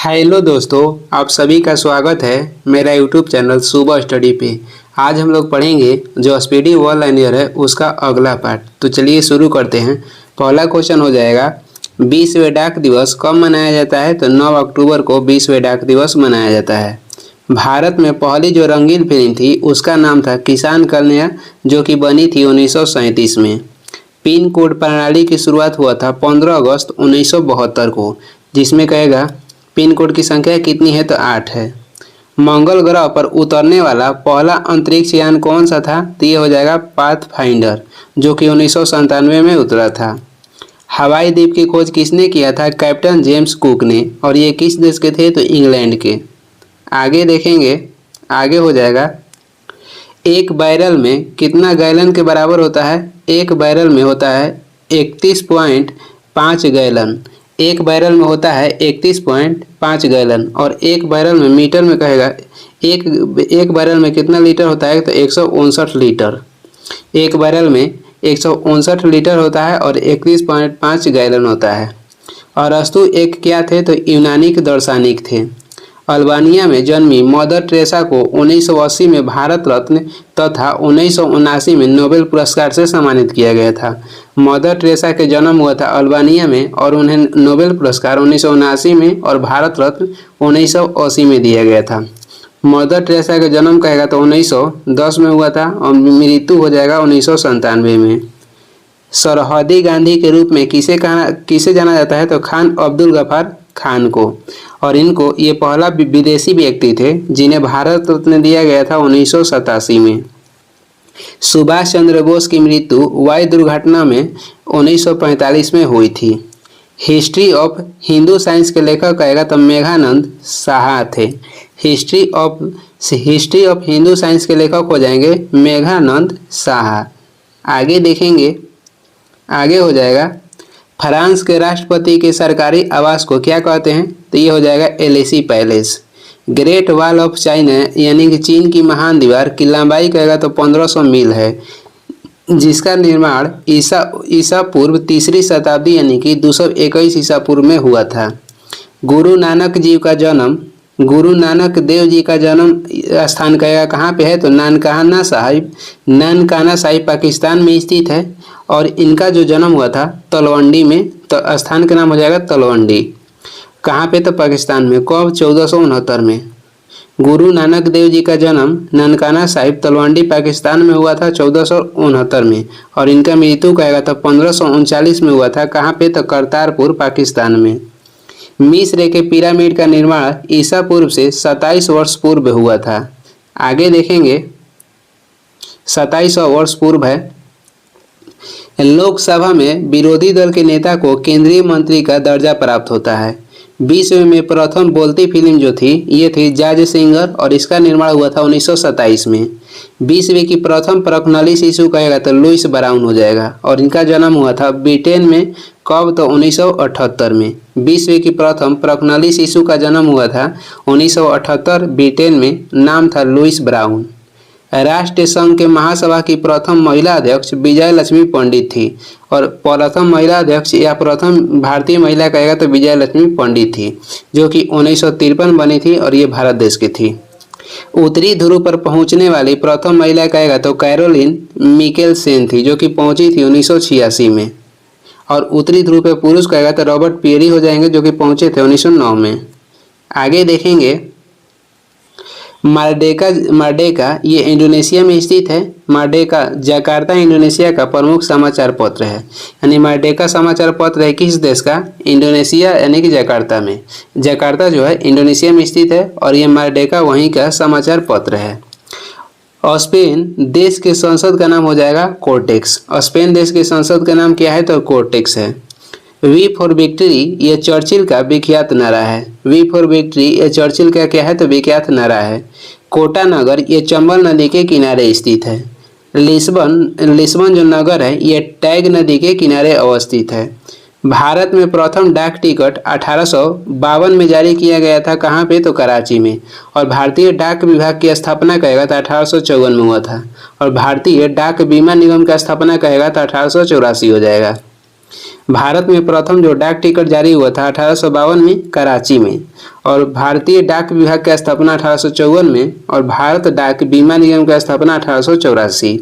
Hello दोस्तों, आप सभी का स्वागत है मेरा यूट्यूब चैनल सुबह स्टडी पे। आज हम लोग पढ़ेंगे जो स्पीडी वन लाइनर है उसका अगला पार्ट। तो चलिए शुरू करते हैं। पहला क्वेश्चन हो जाएगा 20वें डाक दिवस कब मनाया जाता है। तो 9 अक्टूबर को 20वें डाक दिवस मनाया जाता है। भारत में पहली जो रंगीन फिल्म थी उसका नाम था किसान कन्या, जो कि बनी थी 1937 में। पिन कोड प्रणाली की शुरुआत हुआ था 15 अगस्त 1972 को, जिसमें कहेगा पिन कोड की संख्या कितनी है। तो 8 है। मंगल ग्रह पर उतरने वाला पहला अंतरिक्ष यान कौन सा था। तो ये हो जाएगा पाथफाइंडर, जो कि 1997 में उतरा था। हवाई द्वीप की खोज किसने किया था। कैप्टन जेम्स कुक ने। और ये किस देश के थे। तो इंग्लैंड के। आगे देखेंगे, आगे हो जाएगा एक बैरल में कितना गैलन के बराबर होता है। एक बैरल में होता है 31.5 गैलन। एक बैरल में होता है 31.5 गैलन। और एक बैरल में मीटर में कहेगा एक बैरल में कितना लीटर होता है। तो 159 लीटर। एक बैरल में 159 लीटर होता है और 31.5 गैलन होता है। अरस्तु एक क्या थे। तो यूनानी दार्शनिक थे। अल्बानिया में जन्मी मदर टेरेसा को 1980 में भारत रत्न तथा 1979 में नोबेल पुरस्कार से सम्मानित किया गया था। मदर टेरेसा के जन्म हुआ था अल्बानिया में और उन्हें नोबेल पुरस्कार 1979 में और भारत रत्न 1980 में दिया गया था। मदर टेरेसा का जन्म कहेगा तो 1910 में हुआ था और मृत्यु हो जाएगा 1997 में। सरहदी गांधी के रूप में किसे जाना जाता है। तो खान अब्दुल गफार खान को। और इनको ये पहला विदेशी व्यक्ति थे जिन्हें भारत रत्न दिया गया था 1987 में। सुभाष चंद्र बोस की मृत्यु वायु दुर्घटना में 1945 में हुई थी। हिस्ट्री ऑफ हिंदू साइंस के लेखक कहेगा तो मेघानंद साहा थे। हिस्ट्री ऑफ हिंदू साइंस के लेखक हो जाएंगे मेघानंद साहा। आगे देखेंगे, आगे हो जाएगा फ्रांस के राष्ट्रपति के सरकारी आवास को क्या कहते हैं। तो ये हो जाएगा Élysée palace. Great wall of China यानी कि चीन की महान दीवार की लंबाई कहेगा तो 1500 मील है, जिसका निर्माण ईसा पूर्व 3री शताब्दी यानी कि 221 ईसा पूर्व में हुआ था। गुरु नानक देव जी का जन्म स्थान कहेगा कहाँ पे है। तो नानकाना साहिब पाकिस्तान में स्थित है। और इनका जो जन्म हुआ था तलवंडी में। तो स्थान का नाम हो जाएगा तलवंडी। कहाँ पे। तो पाकिस्तान में। कब। 1469 में। गुरु नानक देव जी का जन्म ननकाना साहिब तलवंडी पाकिस्तान में हुआ था 1469 में। और इनका मृत्यु कहेगा तो 1539 में हुआ था। कहाँ पे। तो करतारपुर पाकिस्तान में। मिस्र के पिरामिड का निर्माण ईसा पूर्व से 27 वर्ष पूर्व हुआ था। आगे देखेंगे 2700 वर्ष पूर्व है। लोकसभा में विरोधी दल के नेता को केंद्रीय मंत्री का दर्जा प्राप्त होता है। विश्व में प्रथम बोलती फिल्म जो थी ये थी जॉर्ज सिंगर और इसका निर्माण हुआ था 1927 में। विश्व की प्रथम प्रख्नली शिशु कहेगा तो लुइस ब्राउन हो जाएगा। और इनका जन्म हुआ था ब्रिटेन में। कब। तो 1978 में। विश्व की प्रथम प्रख्नली शिशु का जन्म हुआ था 1978 ब्रिटेन में। नाम था लुइस ब्राउन। राष्ट्रीय संघ के महासभा की प्रथम महिला अध्यक्ष विजय लक्ष्मी पंडित थी। और प्रथम महिला अध्यक्ष या प्रथम भारतीय महिला कहेगा तो विजय लक्ष्मी पंडित थी, जो कि 1953 बनी थी और ये भारत देश की थी। उत्तरी ध्रुव पर पहुंचने वाली प्रथम महिला कहेगा तो कैरोलिन मिकेलसेन थी, जो कि पहुंची थी 1986 में। और उत्तरी ध्रुव पर पुरुष कहेगा तो रॉबर्ट पियरी हो जाएंगे, जो कि पहुंचे थे 1909 में। आगे देखेंगे मर्डेका ये इंडोनेशिया में स्थित है। मर्डेका जकार्ता इंडोनेशिया का प्रमुख समाचार पत्र है। यानी मर्डेका समाचार पत्र है किस देश का। इंडोनेशिया यानी कि जकार्ता में। जकार्ता जो है इंडोनेशिया में स्थित है और ये मर्डेका वहीं का समाचार पत्र है। स्पेन देश के संसद का नाम हो जाएगा कोर्टेक्स। स्पेन देश के संसद का नाम क्या है। तो कोर्टेक्स है। वी फॉर विक्ट्री ये चर्चिल का विख्यात नारा है। वी फॉर विक्ट्री ये चर्चिल का क्या है। तो विख्यात नारा है। कोटा नगर ये चंबल नदी के किनारे स्थित है। लिस्बन जो नगर है ये टैग नदी के किनारे अवस्थित है। भारत में प्रथम डाक टिकट 1852 में जारी किया गया था। कहाँ पे। तो कराची में। और भारतीय डाक विभाग की स्थापना कहेगा तो 1854 में हुआ था। और भारतीय डाक बीमा निगम का स्थापना कहेगा तो 1884 हो जाएगा। भारत में प्रथम जो डाक टिकट जारी हुआ था 1852 में कराची में, और भारतीय डाक विभाग की स्थापना 1854 में, और भारत डाक बीमा निगम की स्थापना 1884।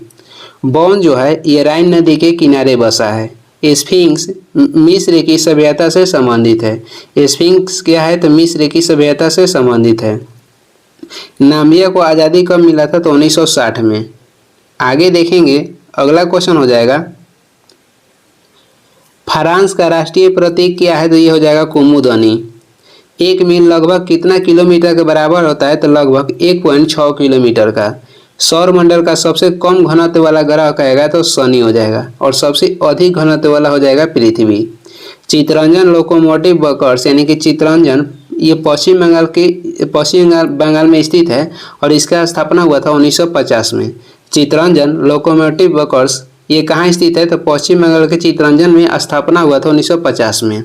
बौन जो है ये राइन नदी के किनारे बसा है। स्फिंक्स मिस्र की सभ्यता से संबंधित है। स्फिंक्स क्या है तो मिस्र की सभ्यता से संबंधित है। नामिबिया को आज़ादी कब मिला था तो 1960 में। आगे देखेंगे, अगला क्वेश्चन हो जाएगा फ्रांस का राष्ट्रीय प्रतीक क्या है तो ये हो जाएगा कुमुदनी। 1 मील लगभग कितना किलोमीटर के बराबर होता है तो लगभग 1.6 किलोमीटर का। सौर मंडल का सबसे कम घनत्व वाला ग्रह कहेगा तो शनि हो जाएगा, और सबसे अधिक घनत्व वाला हो जाएगा पृथ्वी। चितरंजन लोकोमोटिव वर्कर्स यानी कि चितरंजन ये पश्चिम बंगाल में स्थित है, और इसका स्थापना हुआ था 1950 में। चितरंजन लोकोमोटिव वर्कर्स ये कहाँ स्थित है तो पश्चिम बंगाल के चितरंजन में स्थापना हुआ था 1950 में।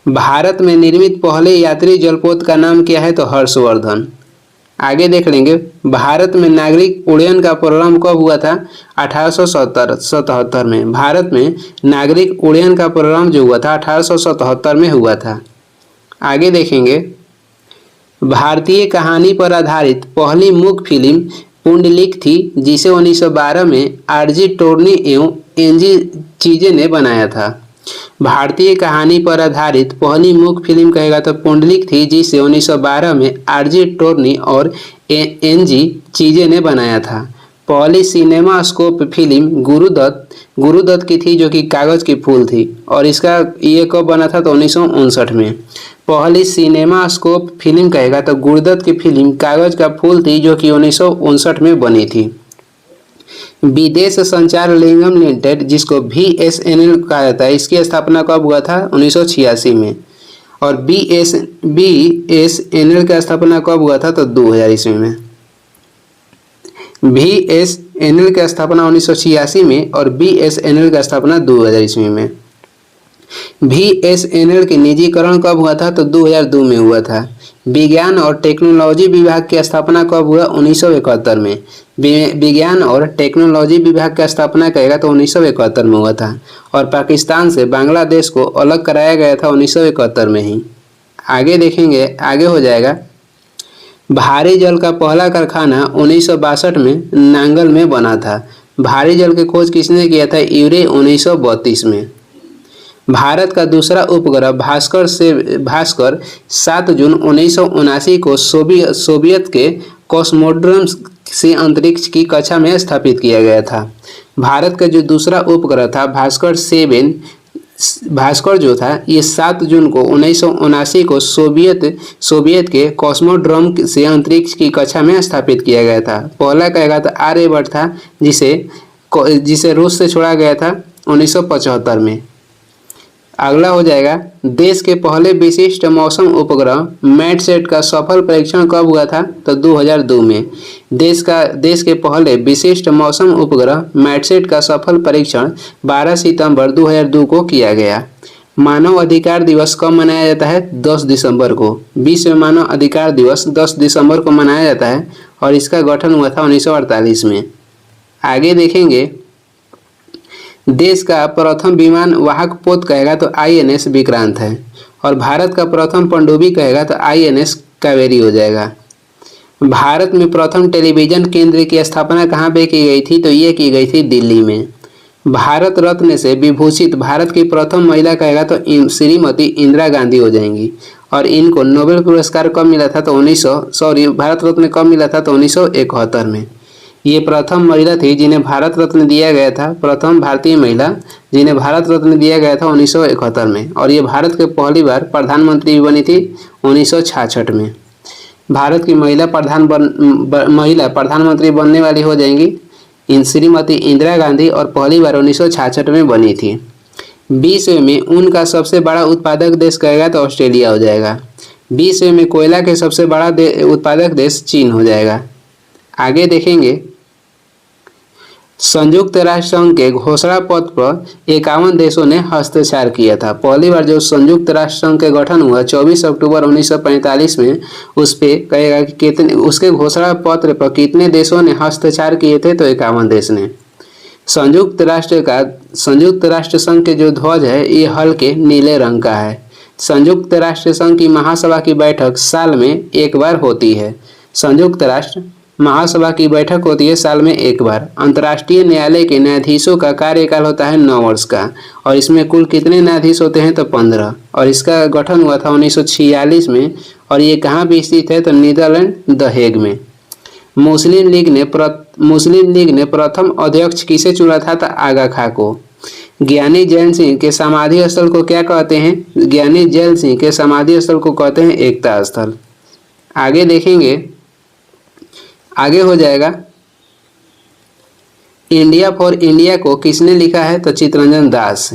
भारत में निर्मित पहले यात्री जलपोत का नाम क्या है तो हर्षवर्धन। आगे देख लेंगे, भारत में नागरिक उड्डयन का प्रारंभ कब हुआ था 1877 में। भारत में नागरिक उड्डयन का प्रारंभ जो हुआ था 1877 में हुआ था। आगे देखेंगे, भारतीय कहानी पर आधारित पहली मूक फिल्म पुंडलिक थी, जिसे 1912 में आरजी टोर्नी एवं एनजी चीजे ने बनाया था। भारतीय कहानी पर आधारित पहली मूक फिल्म कहेगा तो पुंडलिक थी, जिसे 1912 में आरजी टोर्नी और एनजी चीजे ने बनाया था। पहली सिनेमा स्कोप फिल्म गुरुदत्त की थी, जो कि कागज की फूल थी, और इसका ये कब बना था तो 1959 में। पहली सिनेमा स्कोप फिल्म कहेगा तो गुरुदत्त की फिल्म कागज का फूल थी, जो कि 1959 में बनी थी। विदेश संचार निगम लिमिटेड, जिसको बीएसएनएल कहा जाता है, इसकी स्थापना कब हुआ था 1986 में। और बीएसएनएल का स्थापना कब हुआ था तो 2000 ईस्वी में। बीएसएनएल की स्थापना 1986 में और बीएसएनएल का स्थापना 2000 ईस्वी में। बीएसएनएल के निजीकरण कब हुआ था तो 2002 में हुआ था। विज्ञान और टेक्नोलॉजी विभाग की स्थापना कब हुआ 1971 में। विज्ञान और टेक्नोलॉजी विभाग की स्थापना कहेगा तो 1971 में हुआ था, और पाकिस्तान से बांग्लादेश को अलग कराया गया था 1971 में ही। आगे देखेंगे, आगे हो जाएगा, भारी जल का पहला कारखाना 1962 में नांगल में बना था। भारी जल की खोज किसने किया था, यूरे 1932 में। भारत का दूसरा उपग्रह भास्कर 7 जून 1979 को सोवियत के कॉस्मोड्रोम से अंतरिक्ष की कक्षा में स्थापित किया गया था। भारत का जो दूसरा उपग्रह था भास्कर जो था ये 7 जून को 1979 को सोवियत के कॉस्मोड्रोम से अंतरिक्ष की कक्षा में स्थापित किया गया था। पहला कहेगा तो आर्यभट्ट था, जिसे रूस से छोड़ा गया था 1975 में। अगला हो जाएगा, देश के पहले विशिष्ट मौसम उपग्रह मैटसेट का सफल परीक्षण कब हुआ था तो 2002 में। देश के पहले विशिष्ट मौसम उपग्रह मैटसेट का सफल परीक्षण 12 सितंबर 2002 को किया गया। मानव अधिकार दिवस कब मनाया जाता है 10 दिसंबर को। विश्व मानव अधिकार दिवस 10 दिसंबर को मनाया जाता है, और इसका गठन हुआ था 1948 में। आगे देखेंगे, देश का प्रथम विमान वाहक पोत कहेगा तो आईएनएस विक्रांत है, और भारत का प्रथम पनडुब्बी कहेगा तो आईएनएस कावेरी हो जाएगा। भारत में प्रथम टेलीविजन केंद्र की स्थापना कहाँ पे की गई थी तो ये की गई थी दिल्ली में। भारत रत्न से विभूषित भारत की प्रथम महिला कहेगा तो श्रीमती इंदिरा गांधी हो जाएंगी, और इनको नोबेल पुरस्कार कब मिला था तो भारत रत्न कब मिला था तो 1971 में। ये प्रथम महिला थी जिन्हें भारत रत्न दिया गया था, प्रथम भारतीय महिला जिन्हें भारत रत्न दिया गया था 1971 में, और ये भारत के पहली बार प्रधानमंत्री भी बनी थी 1966 में। भारत की महिला प्रधानमंत्री बनने वाली हो जाएंगी श्रीमती इंदिरा गांधी, और पहली बार 1966 में बनी थी। विश्व में ऊन का सबसे बड़ा उत्पादक देश कहेगा तो ऑस्ट्रेलिया हो जाएगा। विश्व में कोयला के सबसे बड़ा उत्पादक देश चीन हो जाएगा। आगे देखेंगे, संयुक्त राष्ट्र संघ के घोषणा पत्र पर 51 देशों ने हस्ताक्षर किया था। पहली बार जो संयुक्त राष्ट्र संघ के गठन हुआ 24 अक्टूबर 1945 में, उस पे कहेगा कि कितने उसके घोषणा पत्र पर कितने देशों ने हस्ताक्षर किए थे तो 51 देश ने। संयुक्त राष्ट्र संघ के जो ध्वज है ये हल्के नीले रंग का है। संयुक्त राष्ट्र संघ की महासभा की बैठक साल में एक बार होती है। संयुक्त राष्ट्र महासभा की बैठक होती है साल में एक बार। अंतर्राष्ट्रीय न्यायालय के न्यायाधीशों का कार्यकाल होता है 9 वर्ष का, और इसमें कुल कितने न्यायाधीश होते हैं तो 15, और इसका गठन हुआ था 1946 में, और ये कहाँ भी स्थित है तो नीदरलैंड द हेग में। मुस्लिम लीग ने प्रथम अध्यक्ष किसे चुना था तो आगा खां को। ज्ञानी जैल सिंह के समाधि स्थल को क्या कहते हैं? ज्ञानी जैल सिंह के समाधि स्थल को कहते हैं एकता स्थल। आगे देखेंगे, आगे हो जाएगा इंडिया फॉर इंडिया को किसने लिखा है तो चित्तरंजन दास।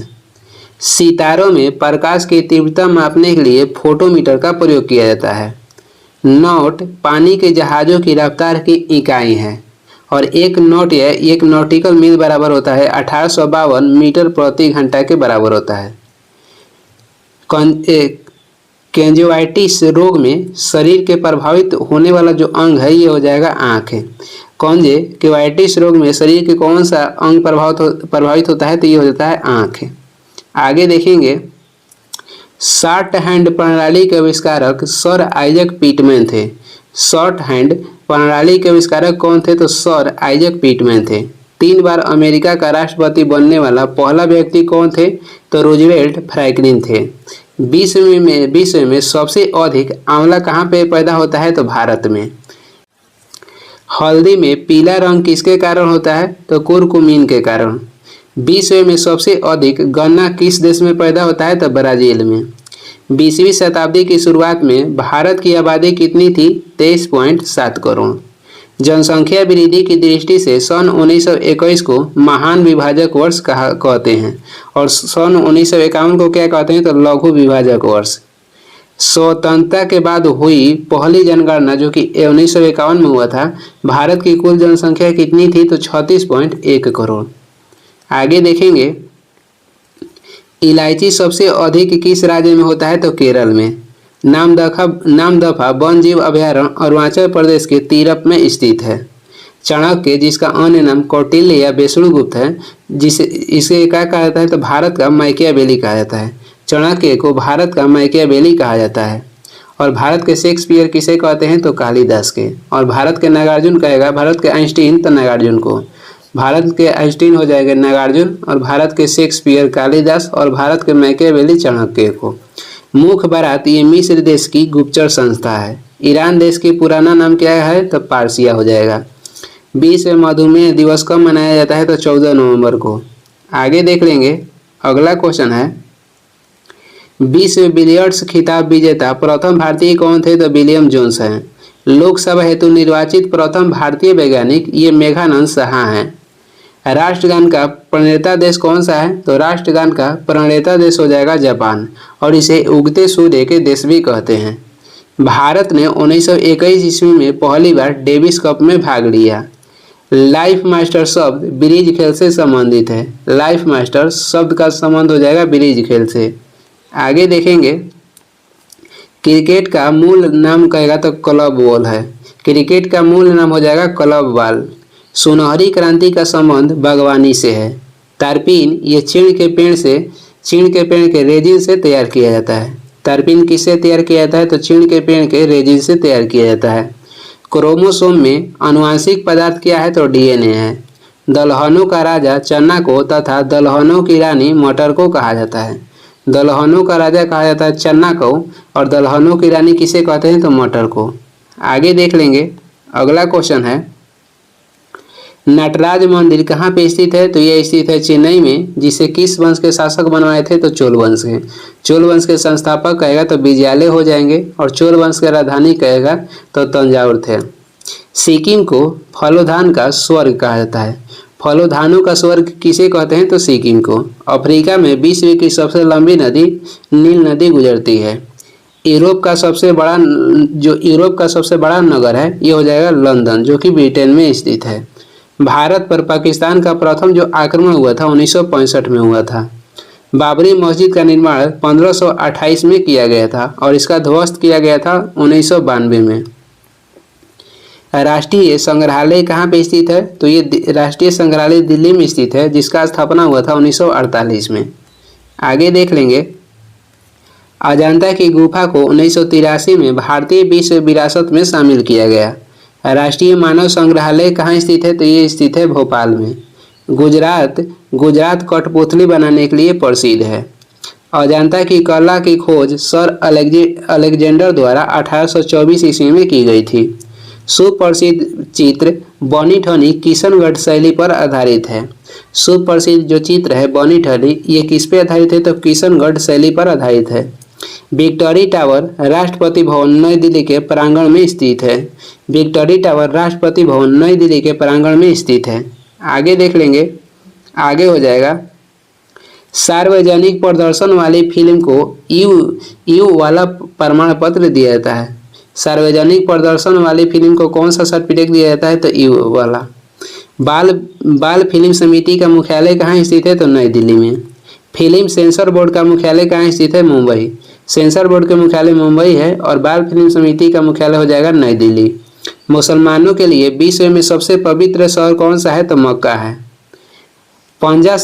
सितारों में प्रकाश की तीव्रता मापने के लिए फोटोमीटर का प्रयोग किया जाता है। नॉट पानी के जहाज़ों की रफ्तार की इकाई है, और एक नॉट या एक नॉटिकल मील बराबर होता है 1852 मीटर प्रति घंटा के बराबर होता है। केंजिवाइटिस रोग में शरीर के प्रभावित होने वाला जो अंग है ये हो जाएगा आँख। केंजिवाइटिस रोग में शरीर के कौन सा अंग प्रभावित होता है तो ये हो जाता है आँख। आगे देखेंगे, शॉर्ट हैंड प्रणाली के आविष्कारक सर आइजैक पिटमैन थे। शॉर्ट हैंड प्रणाली के आविष्कारक कौन थे तो सर आइजैक पिटमैन थे। 3 बार अमेरिका का राष्ट्रपति बनने वाला पहला व्यक्ति कौन थे तो रूजवेल्ट फ्रैंकलिन थे। विश्व में सबसे अधिक आंवला कहाँ पे पैदा होता है तो भारत में। हल्दी में पीला रंग किसके कारण होता है तो कुरकुमीन के कारण। विश्व में सबसे अधिक गन्ना किस देश में पैदा होता है तो ब्राजील में। 20वीं शताब्दी की शुरुआत में भारत की आबादी कितनी थी 23.7 करोड़। जनसंख्या वृद्धि की दृष्टि से सन 1921 को महान विभाजक वर्ष कहते हैं, और सन 1951 को क्या कहते हैं तो लघु विभाजक वर्ष। स्वतंत्रता के बाद हुई पहली जनगणना जो कि 1951 में हुआ था, भारत की कुल जनसंख्या कितनी थी तो 36.1 करोड़। आगे देखेंगे, इलायची सबसे अधिक किस राज्य में होता है तो केरल में। नामदफा वन जीव अभयारण्य अरुणाचल प्रदेश के तीरप में स्थित है। चाणक्य, जिसका अन्य नाम कौटिल्य या विष्णुगुप्त है, इसे क्या कहा जाता है तो भारत का मैकियावेली कहा जाता है। चाणक्य को भारत का मैकियावेली कहा जाता है। और भारत के शेक्सपियर किसे कहते हैं तो कालिदास के। और भारत के नागार्जुन कहेगा, भारत के आइंस्टीन तो नागार्जुन को। भारत के आइंस्टीन हो जाएगा नागार्जुन, और भारत के शेक्सपियर कालिदास, और भारत के मैकियावेली चाणक्य को। मुख्य बारात ये मिस्र देश की गुप्तचर संस्था है। ईरान देश की पुराना नाम क्या है तो पारसिया हो जाएगा। विश्व मधुमेह दिवस कब मनाया जाता है तो 14 नवंबर को। आगे देख लेंगे, अगला क्वेश्चन है, विश्व बिलियर्ड्स खिताब विजेता प्रथम भारतीय कौन थे तो विलियम जोन्स हैं। लोकसभा हेतु निर्वाचित प्रथम भारतीय वैज्ञानिक ये मेघानंद साहा हैं। राष्ट्रगान का प्रणेता देश कौन सा है तो राष्ट्रगान का प्रणेता देश हो जाएगा जापान, और इसे उगते सूर्य के देश भी कहते हैं। भारत ने 1921 ईस्वी में पहली बार डेविस कप में भाग लिया। लाइफ मास्टर शब्द ब्रिज खेल से संबंधित है। लाइफ मास्टर शब्द का संबंध हो जाएगा ब्रिज खेल से। आगे देखेंगे, क्रिकेट का मूल नाम कहेगा तो क्लब बॉल है। क्रिकेट का मूल नाम हो जाएगा क्लब बॉल। सुनहरी क्रांति का संबंध बागवानी से है। तारपीन ये चीड़ के पेड़ के रेजिन से तैयार किया जाता है। तारपीन किससे तैयार किया जाता है तो चीड़ के पेड़ के रेजिन से तैयार किया जाता है। क्रोमोसोम में आनुवांशिक पदार्थ क्या है तो डीएनए है। दलहनों का राजा चना को तथा दलहनों की रानी मटर को कहा जाता है। दलहनों का राजा कहा जाता है चना को, और दलहनों की रानी किसे कहते हैं तो मटर को। आगे देख लेंगे, अगला क्वेश्चन है, नटराज मंदिर कहाँ पे स्थित है तो यह स्थित है चेन्नई में। जिसे किस वंश के शासक बनवाए थे तो चोल वंश के। चोल वंश के संस्थापक कहेगा तो विजयालय हो जाएंगे, और चोल वंश के राजधानी कहेगा तो तंजावुर थे। सिक्किम को फलोधान का स्वर्ग कहा जाता है। फलोधानों का स्वर्ग किसे कहते हैं तो सिक्किम को। अफ्रीका में विश्व की सबसे लंबी नदी नील नदी गुजरती है। यूरोप का सबसे बड़ा नगर है ये हो जाएगा लंदन, जो कि ब्रिटेन में स्थित है। भारत पर पाकिस्तान का प्रथम जो आक्रमण हुआ था 1965 में हुआ था। बाबरी मस्जिद का निर्माण 1528 में किया गया था, और इसका ध्वस्त किया गया था 1992 में। राष्ट्रीय संग्रहालय कहाँ पे स्थित है? तो ये राष्ट्रीय संग्रहालय दिल्ली में स्थित है, जिसका स्थापना हुआ था 1948 में। आगे देख लेंगे। अजंता की गुफा को 1983 में भारतीय विश्व विरासत में शामिल किया गया। राष्ट्रीय मानव संग्रहालय कहाँ स्थित है? तो ये स्थित है भोपाल में। गुजरात कठपुतली बनाने के लिए प्रसिद्ध है। अजंता की कला की खोज सर अलेक्जेंडर द्वारा 1824 ईस्वी में की गई थी। सुप्रसिद्ध चित्र बनी ठनी किशनगढ़ शैली पर आधारित है। सुप्रसिद्ध जो चित्र है बनी ठनी, ये किस पे आधारित है? तो किशनगढ़ शैली पर आधारित है। विक्टोरी टावर राष्ट्रपति भवन नई दिल्ली के प्रांगण में स्थित है। विक्टोरी टावर राष्ट्रपति भवन नई दिल्ली के प्रांगण में स्थित है। आगे देख लेंगे। आगे हो जाएगा। सार्वजनिक प्रदर्शन वाली फिल्म को यू वाला प्रमाण पत्र दिया जाता है। सार्वजनिक प्रदर्शन वाली फिल्म को कौन सा सर्टिफिकेट दिया जाता है? तो यू वाला। बाल फिल्म समिति का मुख्यालय कहाँ स्थित है? तो नई दिल्ली में। फिल्म सेंसर बोर्ड का मुख्यालय कहाँ स्थित है? मुंबई। सेंसर बोर्ड के मुख्यालय मुंबई है और बाल फिल्म समिति का मुख्यालय हो जाएगा नई दिल्ली। मुसलमानों के लिए विश्व में सबसे पवित्र शहर कौन सा है? तो मक्का है। पंजा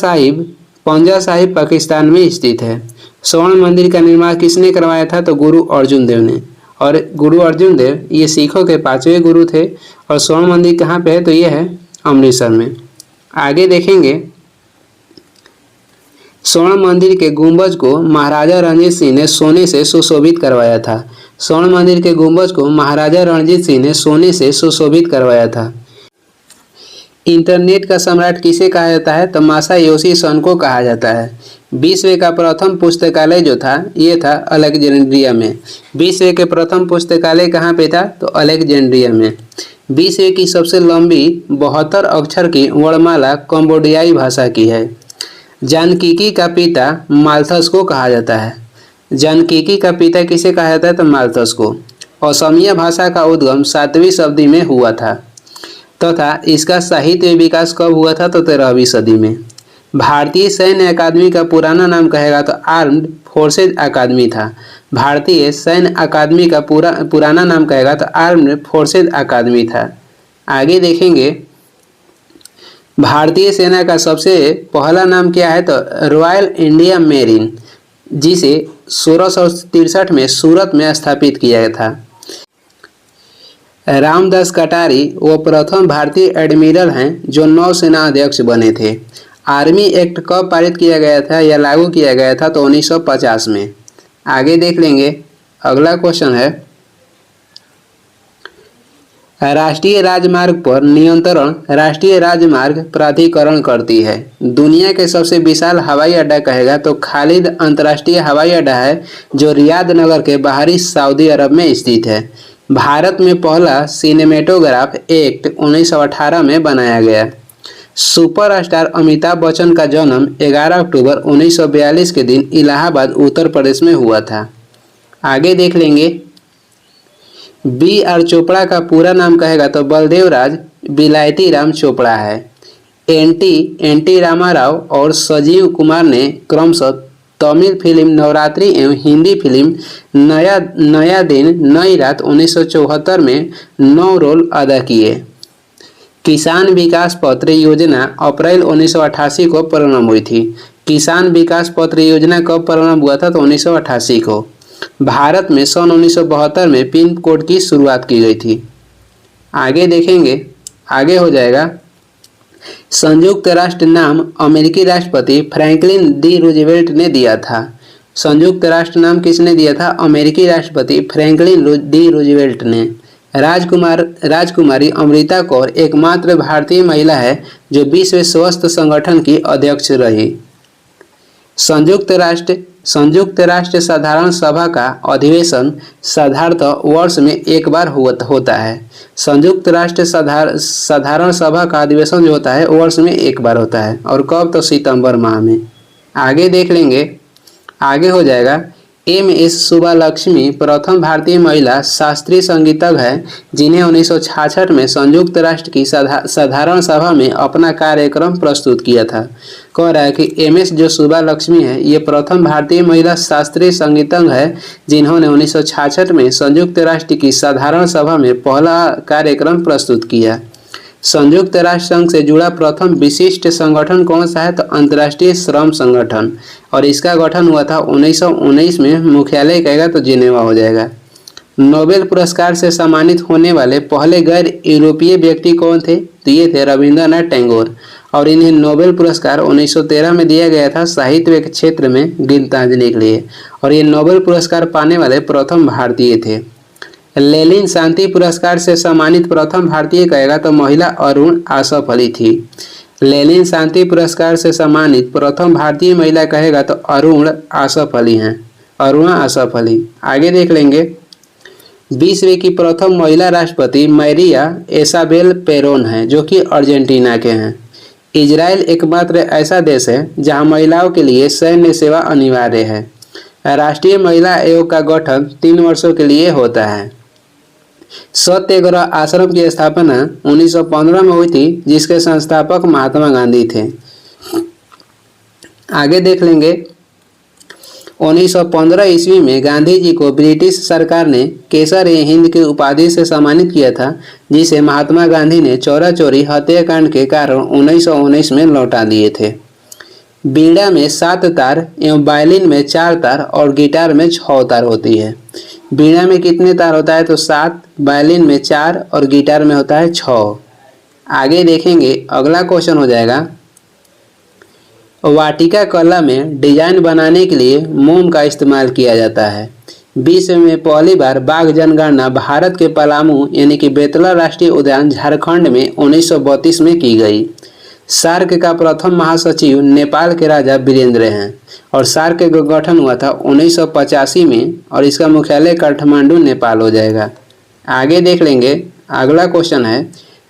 साहिब पाकिस्तान में स्थित है। स्वर्ण मंदिर का निर्माण किसने करवाया था? तो गुरु अर्जुन देव ने। और गुरु अर्जुन देव ये सिखों के 5वें गुरु थे। और स्वर्ण मंदिर कहाँ पे है? तो ये है अमृतसर में। आगे देखेंगे। स्वर्ण मंदिर के गुंबज को महाराजा रणजीत सिंह ने सोने से सुशोभित करवाया था। स्वर्ण मंदिर के गुंबज को महाराजा रणजीत सिंह ने सोने से सुशोभित करवाया था। इंटरनेट का सम्राट किसे कहा जाता है? तो मासायोशी सन को कहा जाता है। विश्व का प्रथम पुस्तकालय जो था ये था अलेक्जेंड्रिया में। विश्व के प्रथम पुस्तकालय कहाँ पे था? तो अलेक्जेंड्रिया में। विश्व की सबसे लंबी 72 अक्षर की वर्णमाला कंबोडियाई भाषा की है। जानकीकी का पिता माल्थस को कहा जाता है। जानकीकी का पिता किसे कहा जाता है? तो माल्थस को। असमिया भाषा का उद्गम 7वीं शताब्दी में हुआ था तथा इसका साहित्य विकास कब हुआ था? तो 13वीं सदी में। भारतीय सैन्य अकादमी का पुराना नाम कहेगा तो आर्म्ड फोर्सेज अकादमी था। भारतीय सैन्य अकादमी का पुराना नाम कहेगा तो आर्म्ड फोर्सेज अकादमी था। आगे देखेंगे। भारतीय सेना का सबसे पहला नाम क्या है? तो रॉयल इंडिया मेरीन, जिसे 1663 में सूरत में स्थापित किया गया था। रामदास कटारी वो प्रथम भारतीय एडमिरल हैं जो नौसेना अध्यक्ष बने थे। आर्मी एक्ट कब पारित किया गया था या लागू किया गया था? तो 1950 में। आगे देख लेंगे। अगला क्वेश्चन है। राष्ट्रीय राजमार्ग पर नियंत्रण राष्ट्रीय राजमार्ग प्राधिकरण करती है। दुनिया के सबसे विशाल हवाई अड्डा कहेगा तो खालिद अंतर्राष्ट्रीय हवाई अड्डा है, जो रियाद नगर के बाहरी सऊदी अरब में स्थित है। भारत में पहला सिनेमेटोग्राफ एक्ट 1918 में बनाया गया। सुपरस्टार अमिताभ बच्चन का जन्म 11 अक्टूबर 1942 के दिन इलाहाबाद उत्तर प्रदेश में हुआ था। आगे देख लेंगे। B.R. चोपड़ा का पूरा नाम कहेगा तो बलदेव राज बिलायती राम चोपड़ा है। एन टी रामाराव और संजीव कुमार ने क्रमशः तमिल फिल्म नवरात्रि एवं हिंदी फिल्म नया दिन नई रात 1974 में 9 रोल अदा किए। किसान विकास पत्र योजना अप्रैल 1988 को प्रारंभ हुई थी। किसान विकास पत्र योजना कब प्रारंभ हुआ था? तो 1988 को। भारत में सन 1972 में पिन कोड की शुरुआत की गई थी। आगे देखेंगे। आगे हो जाएगा। संयुक्त राष्ट्र नाम अमेरिकी राष्ट्रपति फ्रैंकलिन डी रूजवेल्ट ने दिया था। संयुक्त राष्ट्र नाम किसने दिया था? अमेरिकी राष्ट्रपति फ्रैंकलिन डी रूजवेल्ट ने। राजकुमारी अमृता कौर एकमात्र भारतीय महिला है जो विश्व स्वास्थ्य संगठन की अध्यक्ष रही। संयुक्त राष्ट्र साधारण सभा का अधिवेशन साधारणतः वर्ष में एक बार होता है। संयुक्त राष्ट्र साधारण सभा का अधिवेशन जो होता है वर्ष में एक बार होता है। और कब? तो सितंबर माह में। आगे देख लेंगे। आगे हो जाएगा। MS सुब्बालक्ष्मी प्रथम भारतीय महिला शास्त्रीय संगीतज्ञ है जिन्हें 1966 में संयुक्त राष्ट्र की साधारण सभा में अपना कार्यक्रम प्रस्तुत किया था। कह रहा है कि MS जो सुब्बालक्ष्मी है ये प्रथम भारतीय महिला शास्त्रीय संगीतज्ञ है जिन्होंने 1966 में संयुक्त राष्ट्र की साधारण सभा में पहला कार्यक्रम प्रस्तुत किया। संयुक्त राष्ट्र संघ से जुड़ा प्रथम विशिष्ट संगठन कौन सा है? तो अंतर्राष्ट्रीय श्रम संगठन, और इसका गठन हुआ था 1919 में। मुख्यालय कहेगा तो जिनेवा हो जाएगा। नोबेल पुरस्कार से सम्मानित होने वाले पहले गैर यूरोपीय व्यक्ति कौन थे? तो ये थे रविंद्रनाथ टैगोर, और इन्हें नोबेल पुरस्कार 1913 में दिया गया था साहित्य के क्षेत्र में गीतांजलि के लिए, और ये नोबेल पुरस्कार पाने वाले प्रथम भारतीय थे। लेनिन शांति पुरस्कार से सम्मानित प्रथम भारतीय कहेगा तो महिला अरुण आसफ अली थी। लेनिन शांति पुरस्कार से सम्मानित प्रथम भारतीय महिला कहेगा तो अरुण आसफ अली हैं, अरुणा आसफ अली। आगे देख लेंगे। विश्व की प्रथम महिला राष्ट्रपति मैरिया इसाबेल पेरोन हैं जो कि अर्जेंटीना के हैं। इजराइल एकमात्र ऐसा देश है जहां महिलाओं के लिए सैन्य सेवा अनिवार्य है। राष्ट्रीय महिला आयोग का गठन 3 वर्षों के लिए होता है। सत्याग्रह आश्रम की स्थापना 1915 में हुई थी जिसके संस्थापक महात्मा गांधी थे। आगे देख लेंगे। 1915 ईस्वी में गांधी जी को ब्रिटिश सरकार ने केसर-ए-हिंद की उपाधि से सम्मानित किया था, जिसे महात्मा गांधी ने चौरा चौरी हत्याकांड के कारण 1919 में लौटा दिए थे। बीड़ा में 7 तार एवं वायलिन में 4 तार और गिटार में 6 तार होती है। बीड़ा में कितने तार होता है? तो 7, वायलिन में 4 और गिटार में होता है 6। आगे देखेंगे। अगला क्वेश्चन हो जाएगा, वाटिका कला में डिजाइन बनाने के लिए मोम का इस्तेमाल किया जाता है। विश्व में पहली बार बाघ जनगणना भारत के पलामू यानी कि बेतला राष्ट्रीय उद्यान झारखंड में 1932 में की गई। सार्क का प्रथम महासचिव नेपाल के राजा वीरेंद्र हैं, और सार्क का गठन हुआ था 1985 में, और इसका मुख्यालय काठमांडू नेपाल हो जाएगा। आगे देख लेंगे। अगला क्वेश्चन है,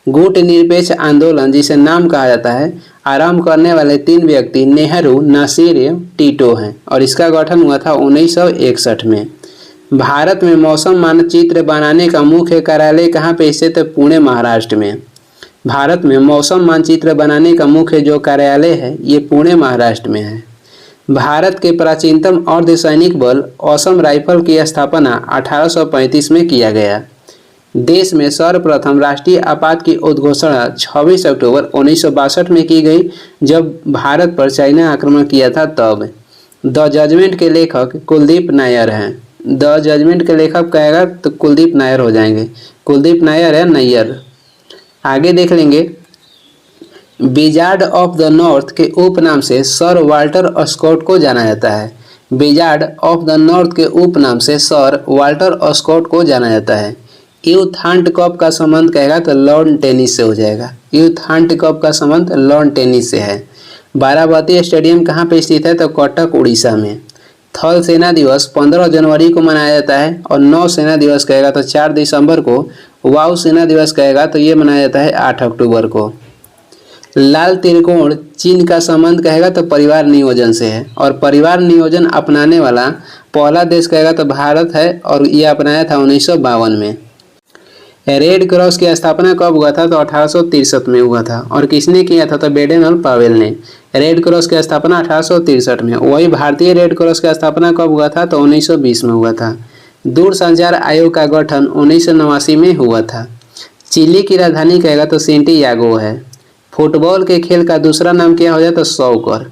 गुट निरपेक्ष आंदोलन जिसे नाम कहा जाता है आरंभ करने वाले 3 व्यक्ति नेहरू, नासिर एवं टीटो हैं, और इसका गठन हुआ था 1961 में। भारत में मौसम मानचित्र बनाने का मुख्य कार्यालय कहाँ पे स्थित है? पुणे महाराष्ट्र में। भारत में मौसम मानचित्र बनाने का मुख्य जो कार्यालय है ये पुणे महाराष्ट्र में है। भारत के प्राचीनतम अर्धसैनिक बल असम राइफल की स्थापना 1835 में किया गया। देश में सर्वप्रथम राष्ट्रीय आपात की उद्घोषणा 26 अक्टूबर 1962 में की गई जब भारत पर चाइना आक्रमण किया था तब। द जजमेंट के लेखक कुलदीप नायर हैं। द जजमेंट के लेखक कहेगा तो कुलदीप नायर हो जाएंगे। कुलदीप नायर है नैयर। आगे देख लेंगे। विजार्ड ऑफ द नॉर्थ के उपनाम से सर वाल्टर स्कॉट को जाना जाता है। विजार्ड ऑफ द नॉर्थ के उपनाम से सर वाल्टर स्कॉट को जाना जाता है। यूथ हंट कप का संबंध कहेगा तो लॉन टेनिस से हो जाएगा। यूथ हंट कप का संबंध लॉन टेनिस से है। बाराबती स्टेडियम कहाँ पे स्थित है? तो कटक उड़ीसा में। थल सेना दिवस 15 जनवरी को मनाया जाता है, और नौ सेना दिवस कहेगा तो 4 दिसंबर को। वायु सेना दिवस कहेगा तो ये मनाया जाता है 8 अक्टूबर को। लाल त्रिकोण चिन्ह का संबंध कहेगा तो परिवार नियोजन से है, और परिवार नियोजन अपनाने वाला पहला देश कहेगा तो भारत है, और ये अपनाया था 1952 में। रेड क्रॉस की स्थापना कब हुआ था? तो 1863 में हुआ था, और किसने किया था? तो बेडेन पावेल ने। रेड क्रॉस की स्थापना 1863 में। वही भारतीय रेड क्रॉस की स्थापना कब हुआ था? तो 1920 में हुआ था। दूरसंचार आयोग का गठन 1989 में हुआ था। चिली की राजधानी कहेगा तो सेंटियागो है। फुटबॉल के खेल का दूसरा नाम क्या हो जाए? तो सॉकर।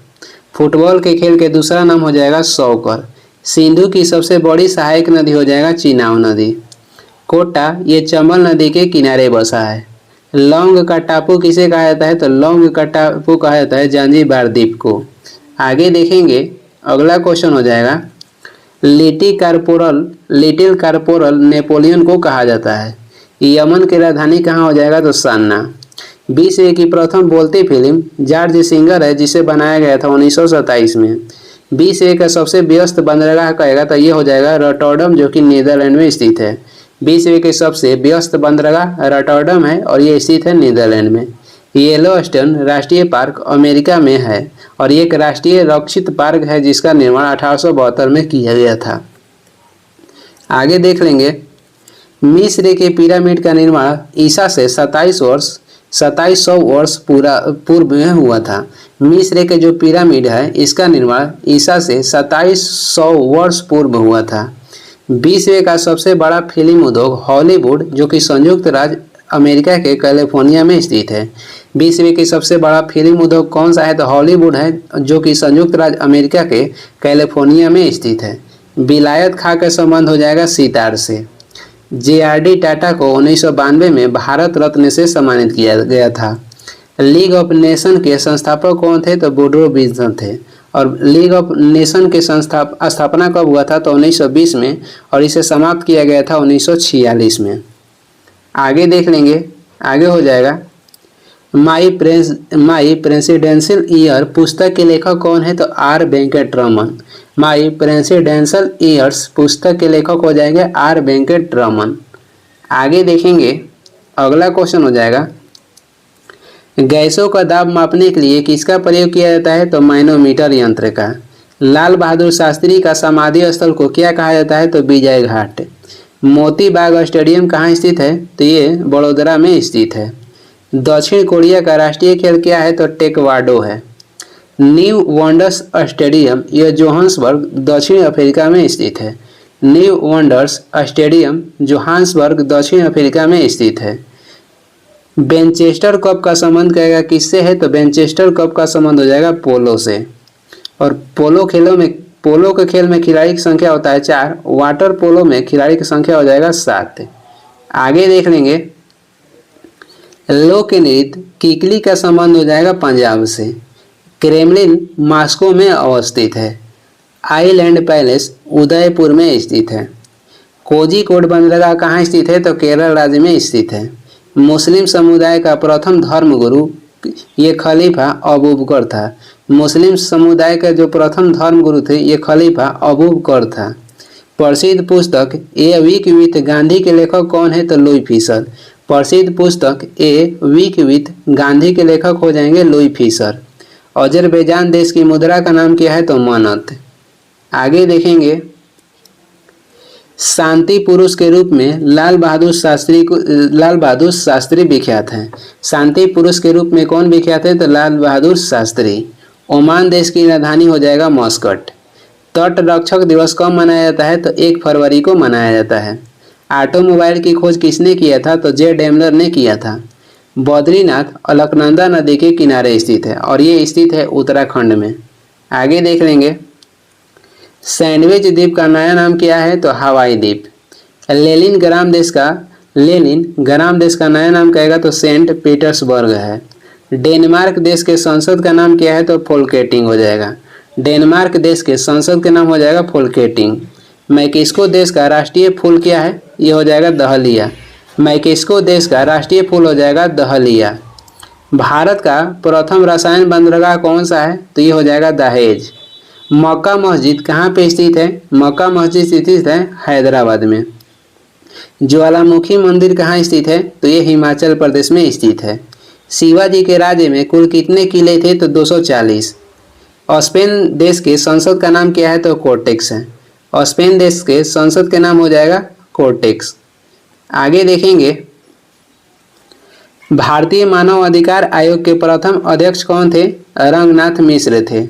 फुटबॉल के खेल के दूसरा नाम हो जाएगा सॉकर। सिंधु की सबसे बड़ी सहायक नदी हो जाएगा चिनाब नदी। कोटा ये चंबल नदी के किनारे बसा है। लौंग का टापू किसे कहा जाता है? तो लौंग का टापू कहा जाता है जांजीबार द्वीप को। आगे देखेंगे। अगला क्वेश्चन हो जाएगा, लिटिल कार्पोरल नेपोलियन को कहा जाता है। यमन की राजधानी कहाँ हो जाएगा? तो सान्ना। विश्व की प्रथम बोलती फिल्म जॉर्ज सिंगर है जिसे बनाया गया था 1927 में। विश्व का सबसे व्यस्त बंदरगाह कहेगा तो ये हो जाएगा रॉटरडम जो कि नीदरलैंड में स्थित है। विश्व के सबसे व्यस्त बंदरगाह रॉटरडम है और ये स्थित है नीदरलैंड में। येलोस्टोन राष्ट्रीय पार्क अमेरिका में है और ये एक राष्ट्रीय रक्षित पार्क है जिसका निर्माण 1872 में किया गया था। आगे देख लेंगे। मिस्र के पिरामिड का निर्माण ईसा से 27 वर्ष 2700 वर्ष पूर्व में हुआ था। मिस्र के जो पिरामिड है इसका निर्माण ईसा से 2700 वर्ष पूर्व हुआ था। विश्व का सबसे बड़ा फिल्म उद्योग हॉलीवुड जो कि संयुक्त राज्य अमेरिका के कैलिफोर्निया में स्थित है। विश्व के सबसे बड़ा फिल्म उद्योग कौन सा है? तो हॉलीवुड है जो कि संयुक्त राज्य अमेरिका के कैलिफोर्निया में स्थित है। विलायत खां का संबंध हो जाएगा सितार से। JRD टाटा को 1992 में भारत रत्न से सम्मानित किया गया था। लीग ऑफ नेशन के संस्थापक कौन थे? तो वुडरो विल्सन थे। और लीग ऑफ नेशन के स्थापना कब हुआ था? तो 1920 में, और इसे समाप्त किया गया था 1946 में। आगे देख लेंगे, आगे हो जाएगा माई प्रेसिडेंशियल ईयर पुस्तक के लेखक कौन है? तो R वेंकटरमन। माई प्रेसिडेंशियल ईयर्स पुस्तक के लेखक हो जाएंगे R वेंकटरमन। आगे देखेंगे, अगला क्वेश्चन हो जाएगा गैसों का दाब मापने के लिए किसका प्रयोग किया जाता है? तो मैनोमीटर यंत्र का। लाल बहादुर शास्त्री का समाधि स्थल को क्या कहा जाता है? तो विजय घाट। मोती बाग स्टेडियम कहाँ स्थित है? तो ये बड़ोदरा में स्थित है। दक्षिण कोरिया का राष्ट्रीय खेल क्या है? तो टेक्वांडो है। न्यू वंडर्स स्टेडियम यह जोहान्सबर्ग दक्षिण अफ्रीका में स्थित है। न्यू वंडर्स स्टेडियम जोहान्सबर्ग दक्षिण अफ्रीका में स्थित है। बेनचेस्टर कप का संबंध कहेगा किससे है? तो बेनचेस्टर कप का संबंध हो जाएगा पोलो से। और पोलो के खेल में खिलाड़ी की संख्या होता है 4, वाटर पोलो में खिलाड़ी की संख्या हो जाएगा 7। आगे देख लेंगे, लोक नृत्य किकली का संबंध हो जाएगा पंजाब से। क्रेमलिन मॉस्को में अवस्थित है। आइलैंड पैलेस उदयपुर में स्थित है। कोझिकोड बंदरगाह कहाँ स्थित है? तो केरल राज्य में स्थित है। मुस्लिम समुदाय का प्रथम धर्मगुरु ये खलीफा अबू बकर था। मुस्लिम समुदाय का जो प्रथम धर्मगुरु थे ये खलीफा अबू बकर था। प्रसिद्ध पुस्तक ए वीक विथ गांधी के लेखक कौन है? तो लुई फिशर। प्रसिद्ध पुस्तक ए वीक विथ गांधी के लेखक हो जाएंगे लुई फिशर। अजरबैजान देश की मुद्रा का नाम क्या है? तो मनत। आगे देखेंगे, शांति पुरुष के रूप में लाल बहादुर शास्त्री विख्यात हैं। शांति पुरुष के रूप में कौन विख्यात है? तो लाल बहादुर शास्त्री। ओमान देश की राजधानी हो जाएगा मस्कट। तट रक्षक दिवस कब मनाया जाता है? तो 1 फरवरी को मनाया जाता है। ऑटोमोबाइल की खोज किसने किया था? तो जे डेमलर ने किया था। बद्रीनाथ अलकनंदा नदी के किनारे स्थित है और ये स्थित है उत्तराखंड में। आगे देख लेंगे, सैंडविच द्वीप का नया नाम क्या है? तो हवाई द्वीप। लेनिन ग्राम देश का नया नाम कहेगा तो सेंट पीटर्सबर्ग है। डेनमार्क देश के संसद का नाम क्या है? तो फोल्केटिंग हो जाएगा। डेनमार्क देश के संसद के नाम हो जाएगा फोल्केटिंग। मैक्सिको देश का राष्ट्रीय फूल क्या है? ये हो जाएगा दहलिया। मैक्सिको देश का राष्ट्रीय फूल हो जाएगा दहलिया। भारत का प्रथम रसायन बंदरगाह कौन सा है? तो ये हो जाएगा दहेज। मक्का मस्जिद कहाँ पे स्थित है? मक्का मस्जिद स्थित है हैदराबाद में। ज्वालामुखी मंदिर कहाँ स्थित है? तो ये हिमाचल प्रदेश में स्थित है। शिवाजी के राज्य में कुल कितने किले थे? तो 240। स्पेन देश के संसद का नाम क्या है? तो कोर्टेक्स है। स्पेन देश के संसद के नाम हो जाएगा कोर्टेक्स। आगे देखेंगे, भारतीय मानव अधिकार आयोग के प्रथम अध्यक्ष कौन थे? रंगनाथ मिश्र थे।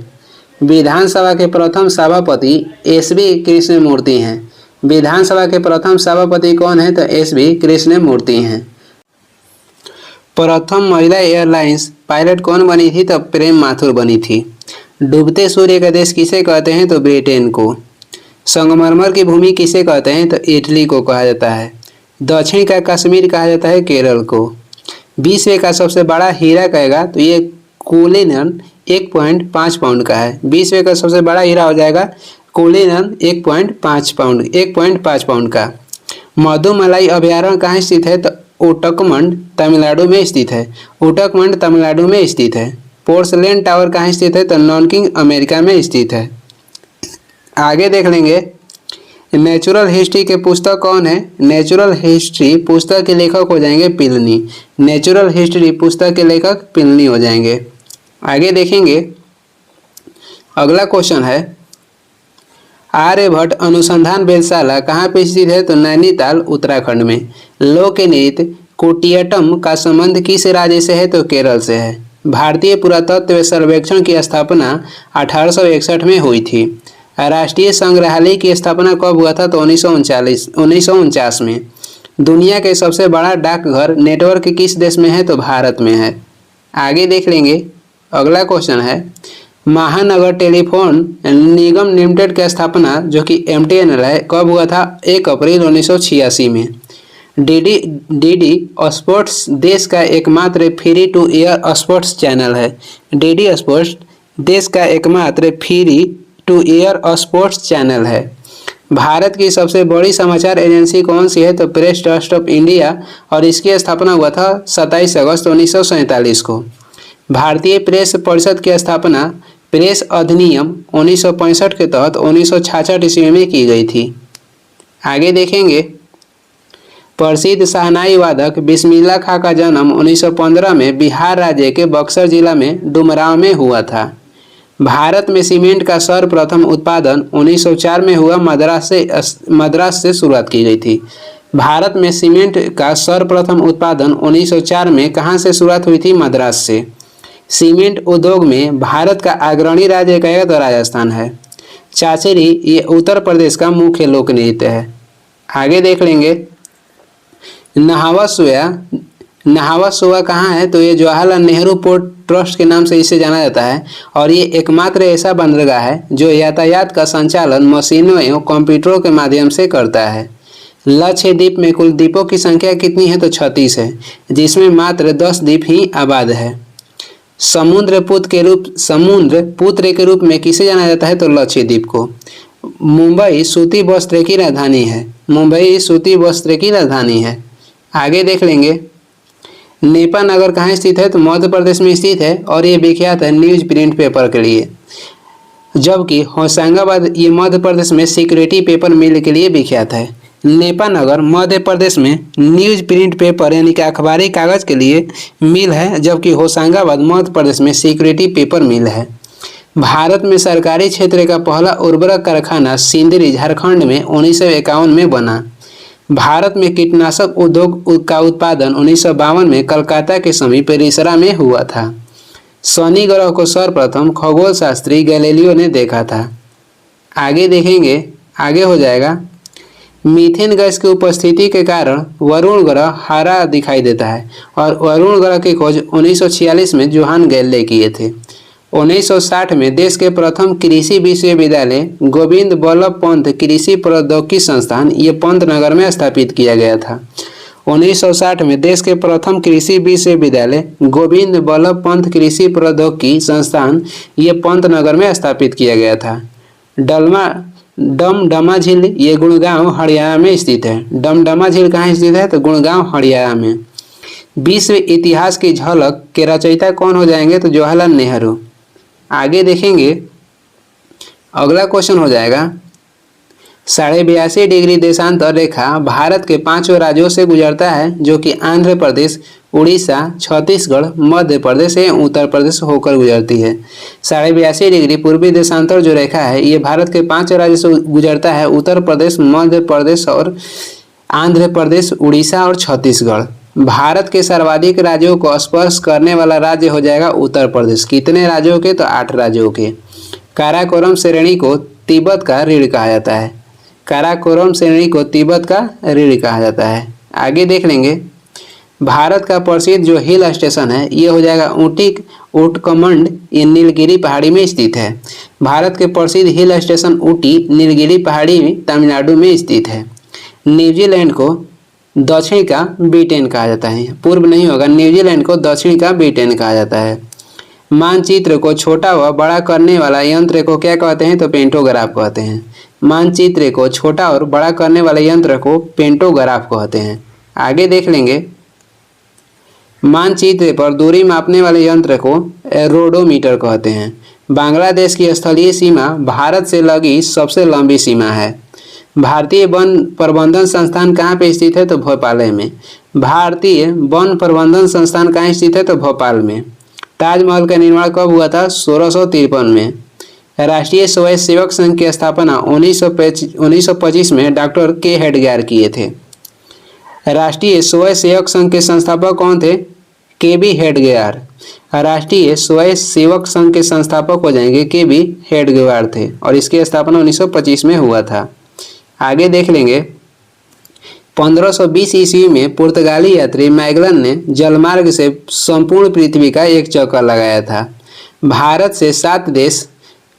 विधानसभा के प्रथम सभापति SV कृष्णमूर्ति हैं। विधानसभा के प्रथम सभापति कौन है? तो SV कृष्णमूर्ति हैं। प्रथम महिला एयरलाइंस पायलट कौन बनी थी? तो प्रेम माथुर बनी थी। डूबते सूर्य का देश किसे कहते हैं? तो ब्रिटेन को। संगमरमर की भूमि किसे कहते हैं? तो इटली को कहा जाता है। दक्षिण का कश्मीर कहा जाता है केरल को। विश्व का सबसे बड़ा हीरा कहेगा तो ये कुलिनन 1.5 पाउंड का है। विश्व का सबसे बड़ा हीरा हो जाएगा कुलिनन 1.5 पाउंड का। मधुमलाई अभयारण्य कहाँ स्थित है? तो उटकमंड तमिलनाडु में स्थित है। उटकमंड तमिलनाडु में स्थित है। पोर्सलेन टावर कहाँ स्थित है? तो नॉनकिंग अमेरिका में स्थित है। आगे देख लेंगे, नेचुरल हिस्ट्री के पुस्तक कौन है? नेचुरल हिस्ट्री पुस्तक के लेखक हो जाएंगे प्लिनी। नेचुरल हिस्ट्री पुस्तक के लेखक प्लिनी हो जाएंगे। आगे देखेंगे, अगला क्वेश्चन है, आर्यभट्ट अनुसंधान वेधशाला कहाँ पे स्थित है? तो नैनीताल उत्तराखंड में। लोक नृत्य कुटियाट्टम का संबंध किस राज्य से है? तो केरल से है। भारतीय पुरातत्व सर्वेक्षण की स्थापना 1861 में हुई थी। राष्ट्रीय संग्रहालय की स्थापना कब हुआ था? तो 1949 में। दुनिया के सबसे बड़ा डाकघर नेटवर्क किस देश में है? तो भारत में है। आगे देख लेंगे। अगला क्वेश्चन है, महानगर टेलीफोन निगम लिमिटेड की स्थापना जो कि MTNL है कब हुआ था? 1 अप्रैल 1986 में। डीडी स्पोर्ट्स देश का एकमात्र free to air sports channel है। डीडी स्पोर्ट्स देश का एकमात्र free to air sports channel है। भारत की सबसे बड़ी समाचार एजेंसी कौन सी है? तो प्रेस ट्रस्ट ऑफ इंडिया, और इसकी स्थापना हुआ था 27 अगस्त 1947 को। भारतीय प्रेस परिषद की स्थापना प्रेस अधिनियम 1965 के तहत 1966 ईस्वी में की गई थी। आगे देखेंगे, प्रसिद्ध शहनाई वादक बिस्मिल्लाह खां का जन्म 1915 में बिहार राज्य के बक्सर जिला में डुमरांव में हुआ था। भारत में सीमेंट का सर्वप्रथम उत्पादन 1904 में हुआ। मद्रास से शुरुआत की गई थी। भारत में सीमेंट का सर्वप्रथम उत्पादन 1904 में कहाँ से शुरुआत हुई थी? मद्रास से। सीमेंट उद्योग में भारत का अग्रणी राज्य कहेगा तो राजस्थान है। चाचेरी ये उत्तर प्रदेश का मुख्य लोक नृत्य है। आगे देख लेंगे, नहावा सोया कहाँ है? तो ये जवाहरलाल नेहरू पोर्ट ट्रस्ट के नाम से इसे जाना जाता है, और ये एकमात्र ऐसा बंदरगाह है जो यातायात का संचालन मशीनों एवं कंप्यूटरों के माध्यम से करता है। लक्षद्वीप में कुल द्वीपों की संख्या कितनी है? तो 36 है, जिसमें मात्र 10 द्वीप ही आबाद है। समुद्र पुत्र के रूप में किसे जाना जाता है? तो लक्षद्वीप को। मुंबई सूती वस्त्र की राजधानी है। मुंबई सूती वस्त्र की राजधानी है। आगे देख लेंगे, नेपा नगर कहाँ स्थित है? तो मध्य प्रदेश में स्थित है, और ये विख्यात है न्यूज प्रिंट पेपर के लिए। जबकि होशंगाबाद ये मध्य प्रदेश में सिक्योरिटी पेपर मिल के लिए विख्यात है। नेपा नगर मध्य प्रदेश में न्यूज प्रिंट पेपर यानी कि अखबारी कागज के लिए मिल है, जबकि होशंगाबाद मध्य प्रदेश में सिक्योरिटी पेपर मिल है। भारत में सरकारी क्षेत्र का पहला उर्वरक कारखाना सिंदरी झारखंड में 1951 में बना। भारत में कीटनाशक उद्योग का उत्पादन 1952 में कलकत्ता के समीप रिसरा में हुआ था। शनि ग्रह को सर्वप्रथम खगोल शास्त्री गैलीलियो ने देखा था। आगे देखेंगे, आगे हो जाएगा, मीथेन गैस की उपस्थिति के कारण वरुण ग्रह हरा दिखाई देता है, और वरुण ग्रह की खोज 1946 में जोहान गैले किए थे। 1960 में देश के प्रथम कृषि विश्वविद्यालय गोविंद बल्लभ पंत कृषि प्रौद्योगिकी संस्थान ये पंतनगर में स्थापित किया गया था। 1960 में देश के प्रथम कृषि विश्वविद्यालय गोविंद बल्लभ पंत कृषि प्रौद्योगिकी संस्थान ये पंतनगर में स्थापित किया गया था। डमडमा झील ये गुड़गांव हरियाणा में स्थित है। डमडमा झील कहाँ स्थित है? तो गुड़गांव हरियाणा में। विश्व इतिहास की झलक के रचयिता कौन हो जाएंगे? तो जवाहरलाल नेहरू। आगे देखेंगे, अगला क्वेश्चन हो जाएगा, 82.5 डिग्री देशांतर रेखा भारत के 5 राज्यों से गुजरता है, जो कि आंध्र प्रदेश, उड़ीसा, छत्तीसगढ़, मध्य प्रदेश एवं उत्तर प्रदेश होकर गुजरती है। 82.5 डिग्री पूर्वी देशांतर जो रेखा है ये भारत के 5 राज्यों से गुजरता है, उत्तर प्रदेश, मध्य प्रदेश और आंध्र प्रदेश, उड़ीसा और छत्तीसगढ़। भारत के सर्वाधिक राज्यों को स्पर्श करने वाला राज्य हो जाएगा उत्तर प्रदेश। कितने राज्यों के? तो 8 राज्यों के। काराकोरम श्रेणी को तिब्बत का ऋण कहा जाता है। काराकोरम श्रेणी को तिब्बत का ऋण कहा जाता है। आगे देख लेंगे, भारत का प्रसिद्ध जो हिल स्टेशन है ये हो जाएगा ऊटकमंड, ये नीलगिरी पहाड़ी में स्थित है। भारत के प्रसिद्ध हिल स्टेशन ऊटी नीलगिरी पहाड़ी में तमिलनाडु में स्थित है। न्यूजीलैंड को दक्षिण का ब्रिटेन कहा जाता है, पूर्व नहीं होगा। न्यूजीलैंड को दक्षिण का ब्रिटेन कहा जाता है। मानचित्र को छोटा व बड़ा करने वाला यंत्र को क्या कहते हैं? तो पेंटोग्राफ कहते हैं। मानचित्र को छोटा और बड़ा करने वाले यंत्र को पेंटोग्राफ कहते हैं। आगे देख लेंगे, मानचित्र पर दूरी मापने वाले यंत्र को रोडोमीटर कहते हैं। बांग्लादेश की स्थलीय सीमा भारत से लगी सबसे लंबी सीमा है। भारतीय वन प्रबंधन संस्थान कहाँ पे स्थित है? तो भोपाल में। भारतीय वन प्रबंधन संस्थान कहाँ स्थित है? तो भोपाल में। ताजमहल का निर्माण कब हुआ था? 1653 में। राष्ट्रीय स्वयं सेवक संघ की स्थापना 1925 में डॉक्टर के हेडगेवार किए थे। राष्ट्रीय स्वयं सेवक संघ के संस्थापक कौन थे? के.बी. हेडगेवार। राष्ट्रीय स्वयं सेवक संघ के संस्थापक हो जाएंगे के.बी. हेडगेवार थे और इसकी स्थापना 1925 में हुआ था। आगे देख लेंगे 1520 ईस्वी में पुर्तगाली यात्री मैगलन ने जलमार्ग से संपूर्ण पृथ्वी का एक चक्कर लगाया था। भारत से 7 देश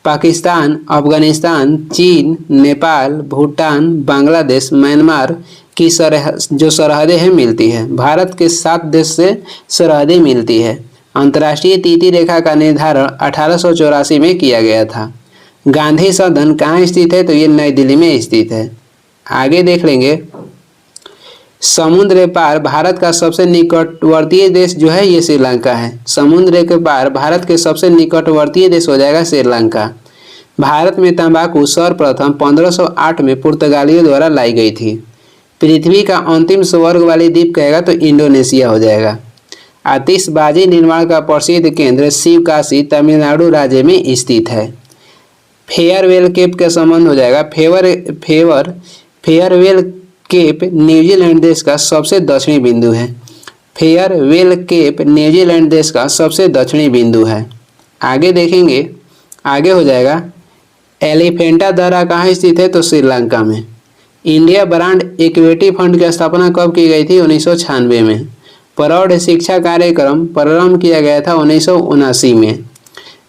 पाकिस्तान, अफगानिस्तान, चीन, नेपाल, भूटान, बांग्लादेश, म्यांमार की जो सरहदें हैं मिलती है। भारत के 7 देश से सरहदें मिलती है। अंतर्राष्ट्रीय तीती रेखा का निर्धारण 1884 में किया गया था। गांधी सदन कहाँ स्थित है? तो ये नई दिल्ली में स्थित है। आगे देख लेंगे समुद्र पार भारत का सबसे निकटवर्तीय देश जो है ये श्रीलंका है। समुद्र के पार भारत के सबसे निकटवर्तीय देश हो जाएगा श्रीलंका। भारत में तंबाकू सर्वप्रथम 1508 में पुर्तगालियों द्वारा लाई गई थी। पृथ्वी का अंतिम स्वर्ग वाली द्वीप कहेगा तो इंडोनेशिया हो जाएगा। आतिशबाजी निर्माण का प्रसिद्ध केंद्र शिवकाशी तमिलनाडु राज्य में स्थित है। फेयरवेल केप का संबंध हो जाएगा फेयरवेल केप न्यूजीलैंड देश का सबसे दक्षिणी बिंदु है। फेयरवेल केप न्यूजीलैंड देश का सबसे दक्षिणी बिंदु है। आगे देखेंगे, आगे हो जाएगा एलिफेंटा दर्रा कहाँ स्थित है? तो श्रीलंका में। इंडिया ब्रांड इक्विटी फंड की स्थापना कब की गई थी? 1996 में। प्रौढ़ शिक्षा कार्यक्रम प्रारंभ किया गया था 1979 में।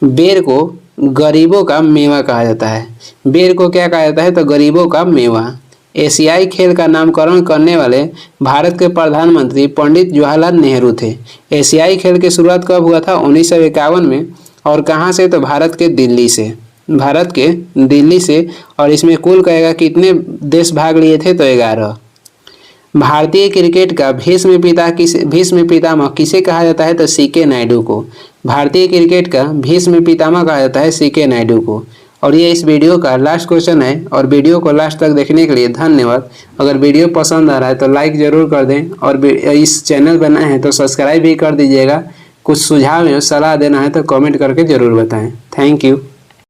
बेर को गरीबों का मेवा कहा जाता है। बेर को क्या कहा जाता है? तो गरीबों का मेवा। एशियाई खेल का नामकरण करने वाले भारत के प्रधानमंत्री पंडित जवाहरलाल नेहरू थे। एशियाई खेल की शुरुआत कब हुआ था? 1951 में। और कहाँ से? तो भारत के दिल्ली से। और इसमें कुल कहेगा कितने देश भाग लिए थे? तो 11। भारतीय क्रिकेट का भीष्म पितामह किसे कहा जाता है? तो सी.के. नायडू को। भारतीय क्रिकेट का भीष्म पितामह कहा जाता है सी.के. नायडू को। और ये इस वीडियो का लास्ट क्वेश्चन है और वीडियो को लास्ट तक देखने के लिए धन्यवाद। अगर वीडियो पसंद आ रहा है तो लाइक ज़रूर कर दें और इस चैनल बनाए हैं तो सब्सक्राइब भी कर दीजिएगा। कुछ सुझाव या सलाह देना है तो कमेंट करके ज़रूर बताएं। Thank you.